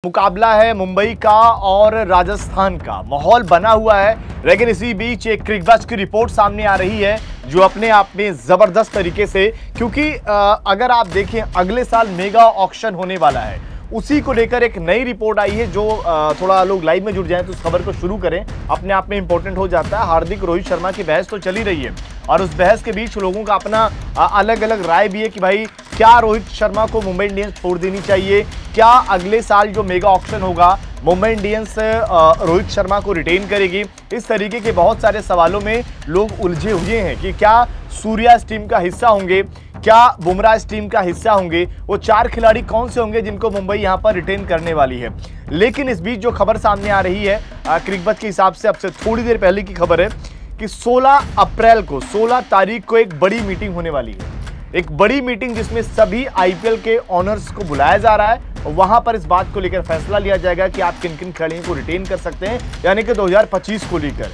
मुकाबला है मुंबई का और राजस्थान का। माहौल बना हुआ है, लेकिन इसी बीच एक क्रिकबज़ की रिपोर्ट सामने आ रही है जो अपने आप में जबरदस्त तरीके से, क्योंकि अगर आप देखें अगले साल मेगा ऑक्शन होने वाला है, उसी को लेकर एक नई रिपोर्ट आई है जो थोड़ा लोग लाइव में जुड़ जाएं तो उस खबर को शुरू करें, अपने आप में इंपॉर्टेंट हो जाता है। हार्दिक रोहित शर्मा की बहस तो चली रही है और उस बहस के बीच लोगों का अपना अलग अलग राय भी है कि भाई क्या रोहित शर्मा को मुंबई इंडियंस छोड़ देनी चाहिए, क्या अगले साल जो मेगा ऑक्शन होगा मुंबई इंडियंस रोहित शर्मा को रिटेन करेगी। इस तरीके के बहुत सारे सवालों में लोग उलझे हुए हैं कि क्या सूर्या इस टीम का हिस्सा होंगे, क्या बुमराह इस टीम का हिस्सा होंगे, वो चार खिलाड़ी कौन से होंगे जिनको मुंबई यहां पर रिटेन करने वाली है। लेकिन इस बीच जो खबर सामने आ रही है क्रिकबज़ के हिसाब से, अब से थोड़ी देर पहले की खबर है कि 16 तारीख को एक बड़ी मीटिंग होने वाली है, एक बड़ी मीटिंग जिसमें सभी आईपीएल के ऑनर्स को बुलाया जा रहा है और वहां पर इस बात को लेकर फैसला लिया जाएगा कि आप किन किन खिलाड़ियों को रिटेन कर सकते हैं, यानी कि 2025 को लेकर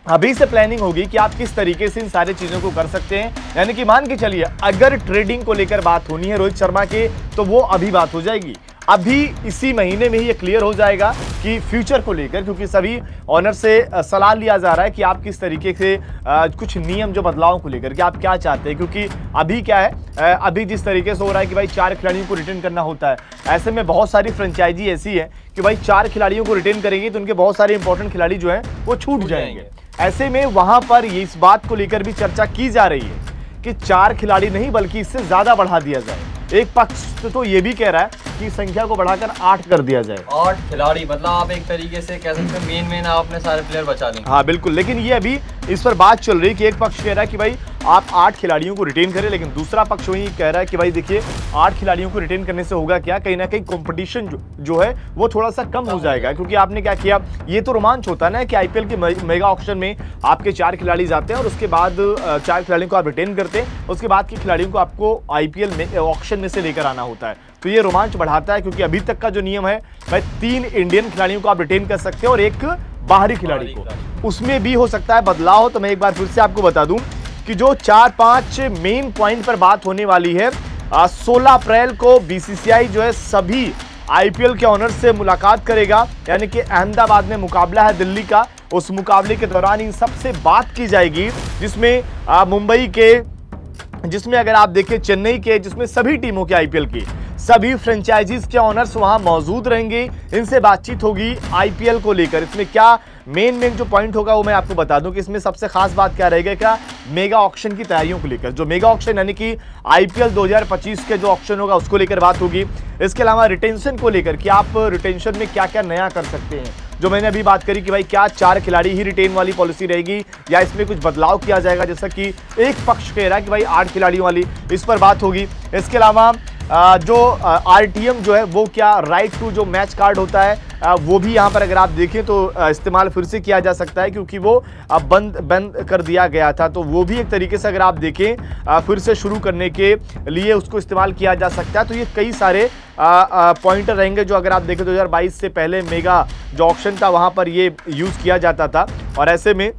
अभी से प्लानिंग होगी कि आप किस तरीके से इन सारी चीजों को कर सकते हैं। यानी कि मान के चलिए अगर ट्रेडिंग को लेकर बात होनी है रोहित शर्मा के, तो वो अभी बात हो जाएगी, अभी इसी महीने में ही ये क्लियर हो जाएगा कि फ्यूचर को लेकर, क्योंकि सभी ऑनर से सलाह लिया जा रहा है कि आप किस तरीके से कुछ नियम जो बदलाव को लेकर कि आप क्या चाहते हैं। क्योंकि अभी क्या है, अभी जिस तरीके से हो रहा है कि भाई 4 खिलाड़ियों को रिटेन करना होता है, ऐसे में बहुत सारी फ्रेंचाइजी ऐसी है कि भाई 4 खिलाड़ियों को रिटेन करेंगे तो उनके बहुत सारे इंपॉर्टेंट खिलाड़ी जो हैं वो छूट जाएंगे। ऐसे में वहां पर ये इस बात को लेकर भी चर्चा की जा रही है कि 4 खिलाड़ी नहीं बल्कि इससे ज्यादा बढ़ा दिया जाए। एक पक्ष तो ये भी कह रहा है कि संख्या को बढ़ाकर 8 कर दिया जाए। 8 खिलाड़ी, मतलब आप एक तरीके से कह सकते हैं मेन आप अपने सारे प्लेयर बचा लेंगे। हाँ बिल्कुल, लेकिन ये अभी इस पर बात चल रही है कि एक पक्ष कह रहा है कि भाई आप 8 खिलाड़ियों को रिटेन करें, लेकिन दूसरा पक्ष वही कह रहा है कि भाई देखिए 8 खिलाड़ियों को रिटेन करने से होगा क्या, कहीं ना कहीं कंपटीशन जो है वो थोड़ा सा कम हो जाएगा। क्योंकि आपने क्या किया, ये तो रोमांच होता है ना कि आईपीएल के मेगा ऑक्शन में आपके 4 खिलाड़ी जाते हैं और उसके बाद 4 खिलाड़ियों को आप रिटेन करते हैं, उसके बाद के खिलाड़ियों को आपको आईपीएल में ऑक्शन में से लेकर आना होता है। तो ये रोमांच बढ़ाता है, क्योंकि अभी तक का जो नियम है भाई 3 इंडियन खिलाड़ियों को आप रिटेन कर सकते हैं और एक बाहरी खिलाड़ी को, उसमें भी हो सकता है बदलाव। तो मैं एक बार फिर से आपको बता दूं कि जो 4-5 मेन पॉइंट पर बात होने वाली है, 16 अप्रैल को बीसीसीआई जो है सभी आईपीएल के ऑनर्स से मुलाकात करेगा, यानी कि अहमदाबाद में मुकाबला है दिल्ली का। उस मुकाबले के दौरान इन सबसे बात की जाएगी, जिसमें मुंबई के, जिसमें अगर आप देखें चेन्नई के, जिसमें सभी टीमों के आईपीएल की सभी फ्रेंचाइजीज के ऑनर्स वहां मौजूद रहेंगे। इनसे बातचीत होगी आईपीएल को लेकर। इसमें क्या मेन जो पॉइंट होगा वो मैं आपको बता दूं कि इसमें सबसे खास बात क्या रहेगा, क्या मेगा ऑक्शन की तैयारियों को लेकर, जो मेगा ऑक्शन यानी कि आईपीएल 2025 के जो ऑक्शन होगा उसको लेकर बात होगी। इसके अलावा रिटेंशन को लेकर कि आप रिटेंशन में क्या क्या नया कर सकते हैं, जो मैंने अभी बात करी कि भाई क्या 4 खिलाड़ी ही रिटेन वाली पॉलिसी रहेगी या इसमें कुछ बदलाव किया जाएगा, जैसा कि एक पक्ष कह रहा है कि भाई 8 खिलाड़ियों वाली, इस पर बात होगी। इसके अलावा जो आरटीएम जो है वो क्या राइट टू जो मैच कार्ड होता है वो भी यहाँ पर अगर आप देखें तो इस्तेमाल फिर से किया जा सकता है, क्योंकि वो बंद कर दिया गया था। तो वो भी एक तरीके से अगर आप देखें फिर से शुरू करने के लिए उसको इस्तेमाल किया जा सकता है। तो ये कई सारे पॉइंटर रहेंगे जो अगर आप देखें 2022 से पहले मेगा जो ऑक्शन था वहाँ पर ये यूज़ किया जाता था। और ऐसे में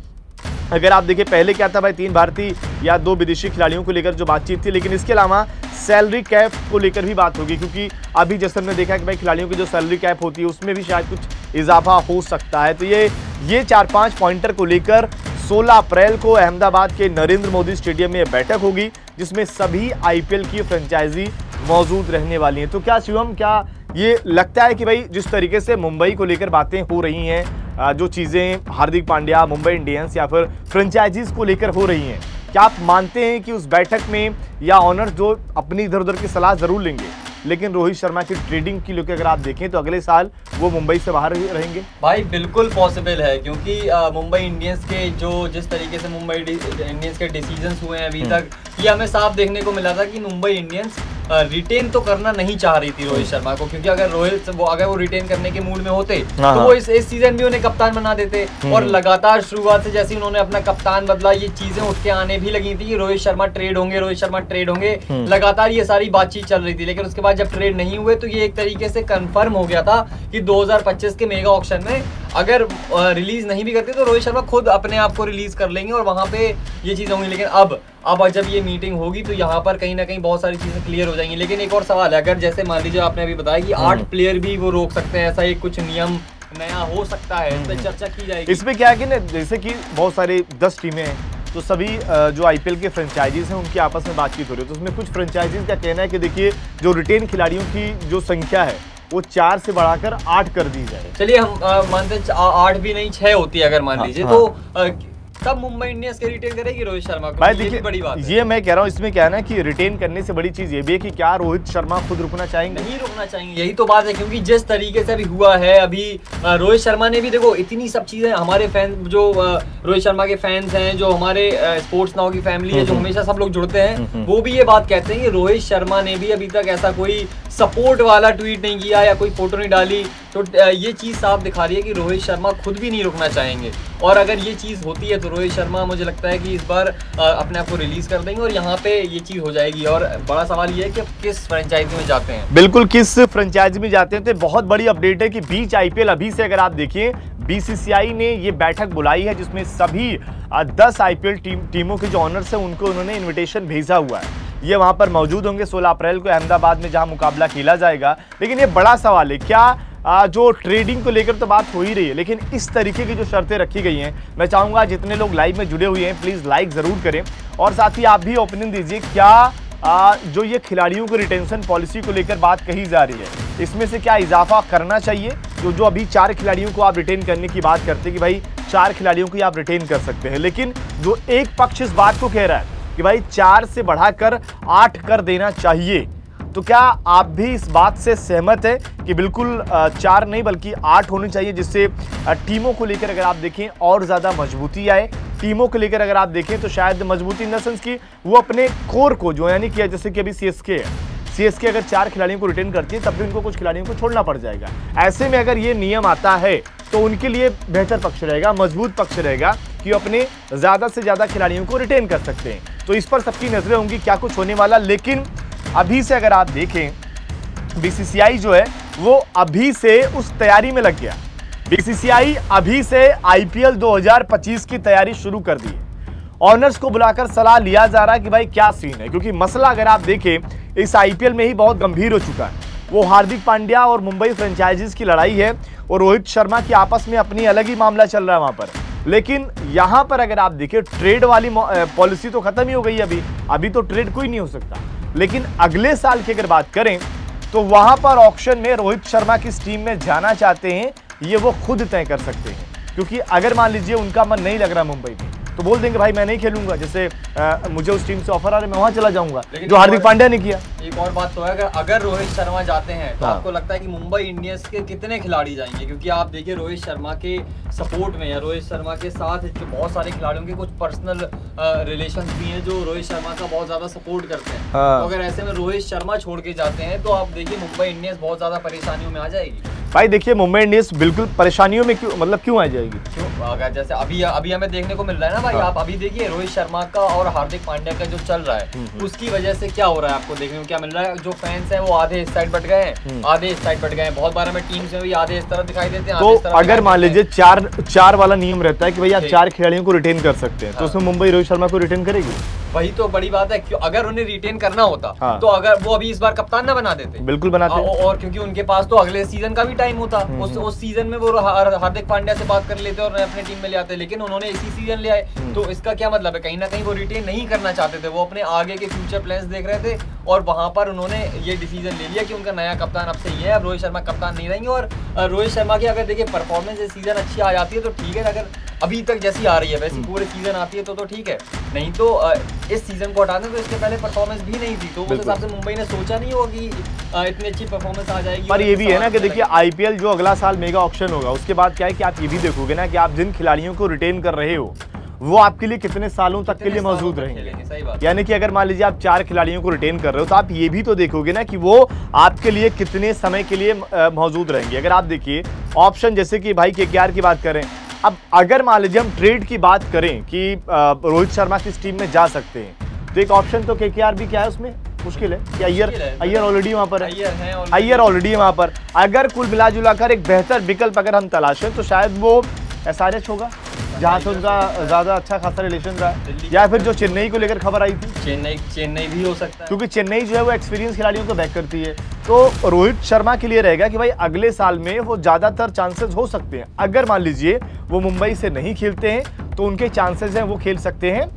अगर आप देखिए पहले क्या था भाई, 3 भारतीय या 2 विदेशी खिलाड़ियों को लेकर जो बातचीत थी, लेकिन इसके अलावा सैलरी कैप को लेकर भी बात होगी, क्योंकि अभी जैसे हमने देखा कि भाई खिलाड़ियों की जो सैलरी कैप होती है उसमें भी शायद कुछ इजाफा हो सकता है। तो ये 4-5 पॉइंटर को लेकर 16 अप्रैल को अहमदाबाद के नरेंद्र मोदी स्टेडियम में बैठक होगी, जिसमें सभी आईपीएल की फ्रेंचाइजी मौजूद रहने वाली हैं। तो क्या शिवम, क्या ये लगता है कि भाई जिस तरीके से मुंबई को लेकर बातें हो रही हैं, जो चीज़ें हार्दिक पांड्या, मुंबई इंडियंस या फिर फ्रेंचाइजीज को लेकर हो रही हैं, क्या आप मानते हैं कि उस बैठक में या ऑनर्स जो अपनी इधर उधर की सलाह जरूर लेंगे, लेकिन रोहित शर्मा की ट्रेडिंग की लेकर अगर आप देखें तो अगले साल वो मुंबई से बाहर रहेंगे? भाई बिल्कुल पॉसिबल है, क्योंकि मुंबई इंडियंस के जो जिस तरीके से मुंबई इंडियंस के डिसीजंस हुए हैं अभी तक, ये हमें साफ देखने को मिला था कि मुंबई इंडियंस रिटेन तो करना नहीं चाह रही थी रोहित शर्मा को, क्योंकि अगर वो रिटेन करने के मूड में होते तो वो इस सीजन भी उन्हें कप्तान बना देते। और लगातार शुरुआत से जैसे उन्होंने अपना कप्तान बदला, ये चीजें उठ के आने भी लगी थी कि रोहित शर्मा ट्रेड होंगे, रोहित शर्मा ट्रेड होंगे, लगातार ये सारी बातचीत चल रही थी। लेकिन उसके बाद जब ट्रेड नहीं हुए तो ये एक तरीके से कंफर्म हो गया था कि 2025 के मेगा ऑक्शन में अगर रिलीज नहीं भी करते तो रोहित शर्मा खुद अपने आप को रिलीज कर लेंगे और वहां पे ये चीज़ होंगी। लेकिन अब जब ये मीटिंग होगी तो यहाँ पर कहीं ना कहीं बहुत सारी चीजें क्लियर हो जाएंगी। लेकिन एक और सवाल है, अगर जैसे मान लीजिए आपने अभी बताया कि 8 प्लेयर भी वो रोक सकते हैं, ऐसा एक कुछ नियम नया हो सकता है, इस पर चर्चा की जाएगी। इसमें क्या है कि ना, जैसे कि बहुत सारे 10 टीमें हैं तो सभी जो आईपीएल के फ्रेंचाइजीज हैं उनकी आपस में बातचीत हो रही है। तो उसमें कुछ फ्रेंचाइजीज का कहना है कि देखिए जो रिटेन खिलाड़ियों की जो संख्या है वो 4 से बढ़ाकर 8 कर दी जाए। चलिए हम मानते हैं 8 भी नहीं 6 होती है अगर मान लीजिए, तो तब मुंबई इंडियंस के रिटेन करेगी रोहित शर्मा को। भाई ये भी बड़ी बात है। ये मैं कह रहा हूँ, इसमें क्या है ना कि रिटेन करने से बड़ी चीज ये भी है कि क्या रोहित शर्मा खुद रुकना चाहेंगे? नहीं रुकना चाहेंगे, यही तो बात है। क्योंकि जिस तरीके से अभी हुआ है, अभी रोहित शर्मा ने भी देखो इतनी सब चीजें, हमारे फैन जो रोहित शर्मा के फैंस हैं, जो हमारे स्पोर्ट्स नाउ की फैमिली है, जो हमेशा सब लोग जुड़ते हैं, वो भी ये बात कहते हैं कि रोहित शर्मा ने भी अभी तक ऐसा कोई सपोर्ट वाला ट्वीट नहीं किया या कोई फोटो नहीं डाली। तो ये चीज साफ दिखा रही है कि रोहित शर्मा खुद भी नहीं रुकना चाहेंगे। और अगर ये चीज होती है तो रोहित शर्मा मुझे लगता है कि इस बार अपने आप को रिलीज कर देंगे और यहाँ पे ये चीज हो जाएगी। और बड़ा सवाल ये है कि किस फ्रेंचाइजी में जाते हैं। बिल्कुल, किस फ्रेंचाइजी में जाते हैं। तो बहुत बड़ी अपडेट है कि बीच आईपीएल अभी से अगर आप देखिए, बीसीसीआई ने ये बैठक बुलाई है जिसमें सभी 10 आईपीएल टीमों के जो ऑनर्स हैं उनको उन्होंने इन्विटेशन भेजा हुआ है। ये वहां पर मौजूद होंगे 16 अप्रैल को अहमदाबाद में जहां मुकाबला खेला जाएगा। लेकिन ये बड़ा सवाल है, क्या जो ट्रेडिंग को लेकर तो बात हो ही रही है, लेकिन इस तरीके की जो शर्तें रखी गई हैं, मैं चाहूंगा जितने लोग लाइव में जुड़े हुए हैं प्लीज लाइक जरूर करें और साथ ही आप भी ओपिनियन दीजिए। क्या जो ये खिलाड़ियों को रिटेंशन पॉलिसी को लेकर बात कही जा रही है, इसमें से क्या इजाफा करना चाहिए? जो अभी 4 खिलाड़ियों को आप रिटेन करने की बात करते हैं कि भाई 4 खिलाड़ियों को आप रिटेन कर सकते हैं, लेकिन जो एक पक्ष इस बात को कह रहा है कि भाई 4 से बढ़ाकर 8 कर देना चाहिए, तो क्या आप भी इस बात से सहमत है कि बिल्कुल 4 नहीं बल्कि 8 होनी चाहिए, जिससे टीमों को लेकर अगर आप देखें और ज्यादा मजबूती आए? टीमों को लेकर अगर आप देखें तो शायद मजबूती इन द सेंस की वो अपने कोर को जो यानी कि जैसे कि अभी सीएसके है, सीएसके अगर 4 खिलाड़ियों को रिटेन करती है तब भी उनको कुछ खिलाड़ियों को छोड़ना पड़ जाएगा। ऐसे में अगर ये नियम आता है तो उनके लिए बेहतर पक्ष रहेगा, मजबूत पक्ष रहेगा कि वो अपने ज्यादा से ज्यादा खिलाड़ियों को रिटेन कर सकते हैं। तो इस पर सबकी नजरें होंगी क्या कुछ होने वाला। लेकिन अभी से अगर आप देखें, बीसीसीआई जो है वो अभी से उस तैयारी में लग गया। बीसीसीआई अभी से आईपीएल 2025 की तैयारी शुरू कर दी है। ऑनर्स को बुलाकर सलाह लिया जा रहा है कि भाई क्या सीन है, क्योंकि मसला अगर आप देखें इस आईपीएल में ही बहुत गंभीर हो चुका है। वो हार्दिक पांड्या और मुंबई फ्रेंचाइजीज की लड़ाई है और रोहित शर्मा की आपस में अपनी अलग ही मामला चल रहा है वहां पर। लेकिन यहां पर अगर आप देखिए ट्रेड वाली पॉलिसी तो खत्म ही हो गई, अभी तो ट्रेड कोई नहीं हो सकता। लेकिन अगले साल की अगर बात करें तो वहां पर ऑक्शन में रोहित शर्मा किस टीम में जाना चाहते हैं ये वो खुद तय कर सकते हैं। क्योंकि अगर मान लीजिए उनका मन नहीं लग रहा मुंबई में तो बोल देंगे भाई मैं नहीं खेलूंगा, जैसे मुझे उस टीम से ऑफर आ रहा है मैं वहां चला जाऊंगा, जो हार्दिक पांड्या ने किया। एक और बात तो है, अगर रोहित शर्मा जाते हैं तो आपको लगता है कि मुंबई इंडियंस के कितने खिलाड़ी जाएंगे? क्योंकि आप देखिए रोहित शर्मा के सपोर्ट में या रोहित शर्मा के साथ बहुत सारे खिलाड़ियों के कुछ पर्सनल रिलेशंस भी हैं जो रोहित शर्मा का बहुत ज्यादा सपोर्ट करते हैं। तो अगर ऐसे में रोहित शर्मा छोड़ के जाते हैं तो आप देखिए मुंबई इंडियंस बहुत ज्यादा परेशानियों में आ जाएगी। भाई देखिए मुंबई इंडियंस बिल्कुल परेशानियों में क्यों आ जाएगी? क्यों? अगर जैसे अभी हमें देखने को मिल रहा है ना भाई, आप अभी देखिए रोहित शर्मा का और हार्दिक पांड्या का जो चल रहा है उसकी वजह से क्या हो रहा है आपको देखने को क्या मिल रहा है? जो फैंस हैं वो आधे इस साइड बट गए हैं, आधे इस साइड बट गए हैं। बहुत बार हमें टीम्स में भी आधे इस तरफ दिखाई देते हैं। तो अगर मान लीजिए 4 वाला नियम रहता है कि भाई आप 4 खिलाड़ियों को रिटेन कर सकते हैं, तो उसमें मुंबई रोहित शर्मा को रिटेन करेगी? वही तो बड़ी बात है। क्यों? अगर उन्हें रिटेन करना होता तो अगर वो अभी इस बार कप्तान ना बना देते। बिल्कुल बनाते। और क्योंकि उनके पास तो अगले सीजन का भी टाइम होता, उस सीजन में वो हार्दिक पांड्या से बात कर लेते और अपने टीम में ले आते, लेकिन उन्होंने इसी सीजन ले आए। तो इसका क्या मतलब है? कहीं ना कहीं वो रिटेन नहीं करना चाहते थे, वो अपने आगे के फ्यूचर प्लान्स देख रहे थे और वहां पर उन्होंने ये डिसीजन ले लिया कि उनका नया कप्तान अब से ये है, अब रोहित शर्मा कप्तान नहीं रहेंगे। और रोहित शर्मा की अगर देखिए परफॉर्मेंस इस सीजन अच्छी आ जाती है तो ठीक है, अगर अभी तक जैसी आ रही है वैसी पूरे सीजन आती है तो ठीक है, नहीं तो इस सीजन को हटा दें तो इसके पहले परफॉर्मेंस भी नहीं थी। तो उस हिसाब से मुंबई ने सोचा नहीं होगा कि इतनी अच्छी परफॉर्मेंस आ जाएगी। पर ये भी है ना कि देखिए आईपीएल जो अगला साल मेगा ऑक्शन होगा उसके बाद क्या है कि आप ये भी देखोगे ना कि आप जिन खिलाड़ियों को रिटेन कर रहे हो वो आपके लिए कितने सालों तक के लिए मौजूद रहेंगे। यानी कि अगर मान लीजिए आप 4 खिलाड़ियों को रिटेन कर रहे हो तो आप ये भी तो देखोगे ना कि वो आपके लिए कितने समय के लिए मौजूद रहेंगे। अगर आप देखिए ऑप्शन जैसे कि भाई केकेआर की बात करें, अब अगर मान लीजिए हम ट्रेड की बात करें कि रोहित शर्मा किस टीम में जा सकते हैं तो एक ऑप्शन तो केकेआर भी क्या है उसमें मुश्किल है कि अय्यर ऑलरेडी वहां पर है, अय्यर ऑलरेडी है वहां पर। अगर कुल मिला जुलाकर एक बेहतर विकल्प अगर हम तलाशें तो शायद वो SRH होगा, जहां से उनका ज्यादा अच्छा खासा रिलेशन रहा है, या फिर जो चेन्नई को लेकर खबर आई थी, चेन्नई भी हो सकता है, क्योंकि चेन्नई जो है वो एक्सपीरियंस खिलाड़ियों को बैक करती है। तो रोहित शर्मा के लिए रहेगा कि भाई अगले साल में वो ज्यादातर चांसेस हो सकते हैं, अगर मान लीजिए वो मुंबई से नहीं खेलते हैं तो उनके चांसेस हैं वो खेल सकते हैं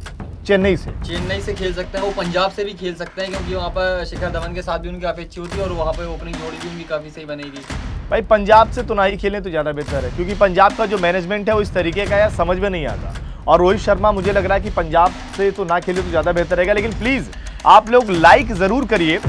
चेन्नई से खेल सकते हैं, वो पंजाब से भी खेल सकते हैं, क्योंकि वहाँ पर शिखर धवन के साथ भी उनकी काफी अच्छी होती है और वहाँ पर ओपनिंग जोड़ी भी उनकी काफी सही बनेगी। भाई पंजाब से तो ना ही खेलें तो ज्यादा बेहतर है, क्योंकि पंजाब का जो मैनेजमेंट है वो इस तरीके का यार समझ में नहीं आता। और रोहित शर्मा मुझे लग रहा है कि पंजाब से तो ना खेले तो ज्यादा बेहतर रहेगा। लेकिन प्लीज आप लोग लाइक जरूर करिए